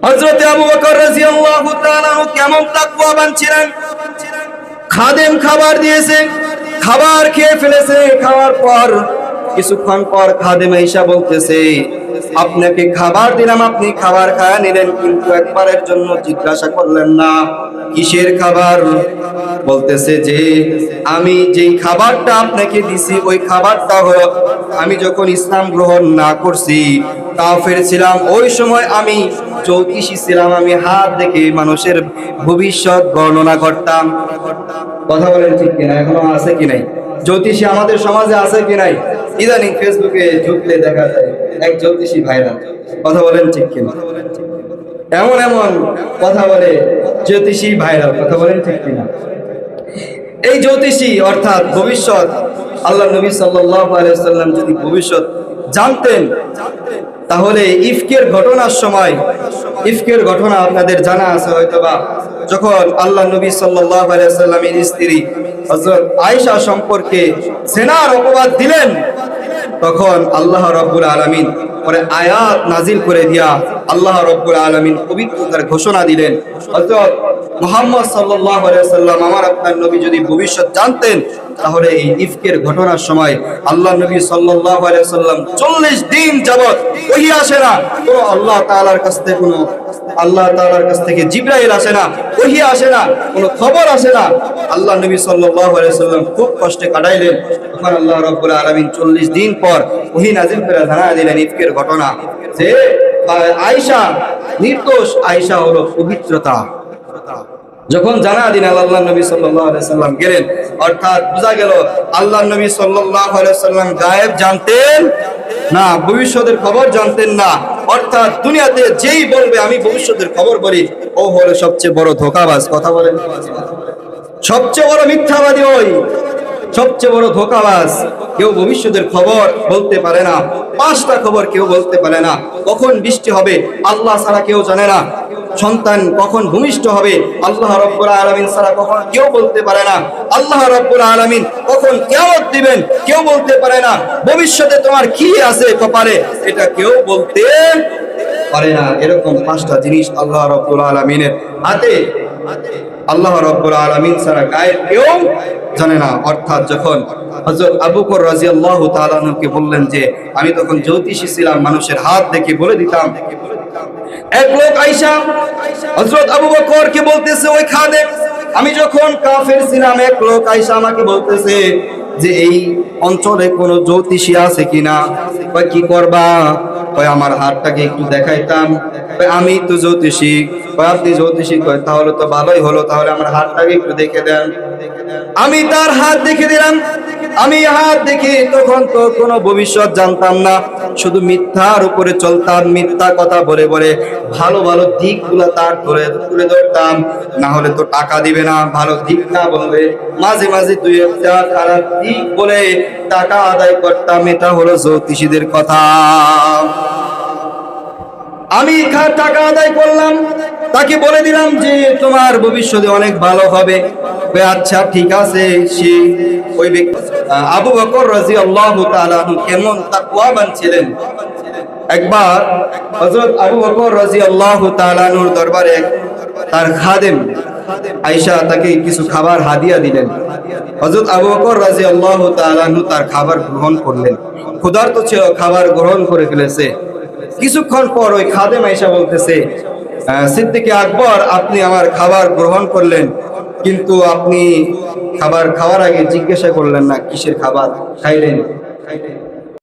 হযরত আবু বকর রাদিয়াল্লাহু তাআলা কেমন তাকওয়াবান ছিলেন। খাদেম খাবার দিয়েছে, খাবার খেয়ে ফেলেছে। খাওয়ার পর কিছুক্ষণ পর খাদেম আয়েশা বলতেছে, আপনাকে খাবার দিলাম, আপনি খাবার খায়া নিলেন, কিন্তু একবারের জন্য জিজ্ঞাসা করলেন না কিসের খাবার। বলতেছে যে আমি যেই খাবারটা আপনাকে দিছি ওই খাবারটা হলো, আমি যখন ইসলাম গ্রহণ না করছি, কাফের ছিলাম, ওই সময় আমি জ্যোতিষী ছিলাম, আমি হাত দেখে মানুষের ভবিষ্যৎ বর্ণনা করতাম। কথা বলেন ঠিক কিনা? এখনো আছে কি নাই জ্যোতিষী? আমাদের সমাজে আছে কি নাই? ইদানিং ফেসবুকে ঢুকলে দেখা যায় এক জ্যোতিষী ভাইরাল। কথা বলেন ঠিক কিনা? এমন এমন কথা বলে জ্যোতিষী ভাইরাল। কথা বলেন ঠিক কিনা? এই জ্যোতিষী অর্থাৎ ভবিষ্যৎ, আল্লাহ নবী সাল্লাল্লাহু আলাইহি ওয়াসাল্লাম যদি ভবিষ্যৎ জানতেন, তাহলে ইফকের ঘটনার সময়, ইফকের ঘটনা আপনাদের জানা আছে হয়তোবা, যখন আল্লাহ নবী সাল্লাল্লাহু আলাইহি ওয়াসাল্লামের স্ত্রী হযরত আয়েশা সম্পর্কে জিনার অপবাদ দিলেন, তখন আল্লাহ রাব্বুল আলামিন পরে আয়াত নাজিল করে দিয়া আল্লাহ রাব্বুল আলামিন পবিত্রতার ঘোষণা দিলেন, হযরত মুহাম্মদ সাল্লাল্লাহু আলাইহি ওয়াসাল্লাম আমার আপনার নবী যদি ভবিষ্যৎ জানতেন, তাহলে এই ইফকের ঘটনার সময় আল্লাহ নবী সাল্লাল্লাহু আলাইহি ওয়াসাল্লাম 40 দিন যাবত ওহী আসে না, কোনো আল্লাহ তাআলার কাছ থেকে কোনো আল্লাহ তাআলার কাছ থেকে জিবরাইল আসে না, ওহী আসে না, কোনো খবর আসে না। আল্লাহ নবী সাল্লাল্লাহু আলাইহি ওয়াসাল্লাম খুব কষ্টে কাটাইলেন। তখন আল্লাহ রাব্বুল আলামিন 40 দিন পর ওহী নাজিল করে জানায়া দিলেন ইফকের ঘটনা, যে আয়েশা নির্দোষ, আয়েশা হলো পবিত্রতা। যখন জানা দিন আল্লাহ নবী সাল্লাল্লাহু আলাইহি ওয়াসাল্লাম গেলেন, অর্থাৎ বোঝা গেল আল্লাহ নবী সাল্লাল্লাহু আলাইহি ওয়াসাল্লাম গায়েব জানতেন না, ভবিষ্যতের খবর জানতেন না। অর্থাৎ দুনিয়াতে যেই বলবে আমি ভবিষ্যতের খবর বলি, ও হলো সবচেয়ে বড় ধোঁকাবাজ। কথা বলেন, সবচেয়ে বড় মিথ্যাবাদী ওই, সবচেয়ে বড় ধোঁকাবাজ। কেউ ভবিষ্যতের খবর বলতে পারে না, 5টা খবর কেউ বলতে পারে না। কখন বৃষ্টি হবে আল্লাহ ছাড়া কেউ জানে না, সন্তান কখন ভূমিষ্ঠ হবে আল্লাহ রাব্বুল আলামিন ছাড়া কখন কেউ বলতে পারে না, আল্লাহ রাব্বুল আলামিন কখন কিয়ামত দিবেন কেউ বলতে পারে না, ভবিষ্যতে তোমার কি আছে কপালে এটা কেউ বলতে পারে না। এরকম 5টা জিনিস আল্লাহ রাব্বুল আলামিনের হাতে, আল্লাহ রাব্বুল আলামিন ছাড়া গায়েব কেউ জানে না। অর্থাৎ যখন হযরত আবু বকর রাদিয়াল্লাহু তাআলা আনহুকে বললেন যে আমি তখন জ্যোতিষী ছিলাম, মানুষের হাত দেখে বলে দিতাম, এক লোক আয়েশা হযরত আবু বকরকে বলতেছে, ওই খাদেম, আমি যখন কাফের ছিলাম, এক লোক আয়েশা আমাকে বলতেছে যে এই অঞ্চলে কোন জ্যোতিষী আছে কিনা। কয় কি করবা? কয় আমার হাতটাকে একটু দেখাইতাম। কয় আমি তো জ্যোতিষী। কয় আপনি জ্যোতিষী? কয় তাহলে তো ভালোই হলো, তাহলে আমার হাতটাকে একটু দেখে দেন। আমি তার হাত দেখে দিলাম। আমি হাত দেখে তখন তো কোনো ভবিষ্যৎ জানতাম না, শুধু মিথ্যার উপরে চলতাম, মিথ্যা কথা বলে বলে ভালো ভালো দিকগুলো তার ধরে তুলে ধরতাম, না হলে তো টাকা দিবে না। ভালো দিক না বলবে, মাঝে মাঝে 2-1টা খারাপ দিক বলে টাকা আদায় করতাম। এটা হলো জ্যোতিষীদের কথা। আমি টাকা আদায় করলাম, তাকে বলে দিলাম যে তোমার ভবিষ্যতে অনেক ভালো হবে। আচ্ছা ঠিক আছে। সে ওই ব্যক্তি আবু বকর রাদিয়াল্লাহু তাআলা কেমন তাকওয়াবান ছিলেন। একবার হযরত আবু বকর রাদিয়াল্লাহু তাআলা নূর দরবারে তার খাদেম আয়েশা তাকে কিছু খাবার হাদিয়া দিলেন। হযরত আবু বকর রাদিয়াল্লাহু তাআলা তার খাবার গ্রহণ করলেন। ক্ষুধার্ত ছিল, খাবার গ্রহণ করে ফেলেছে। কিছুক্ষণ পর ওই খাদেম আয়েশা বলতেছে, সিদ্দিক আকবর, আপনি আমার খাবার গ্রহণ করলেন, কিন্তু আপনি খাবার খাওয়ার আগে জিজ্ঞাসা করলেন না কিসের খাবার খাইলেন।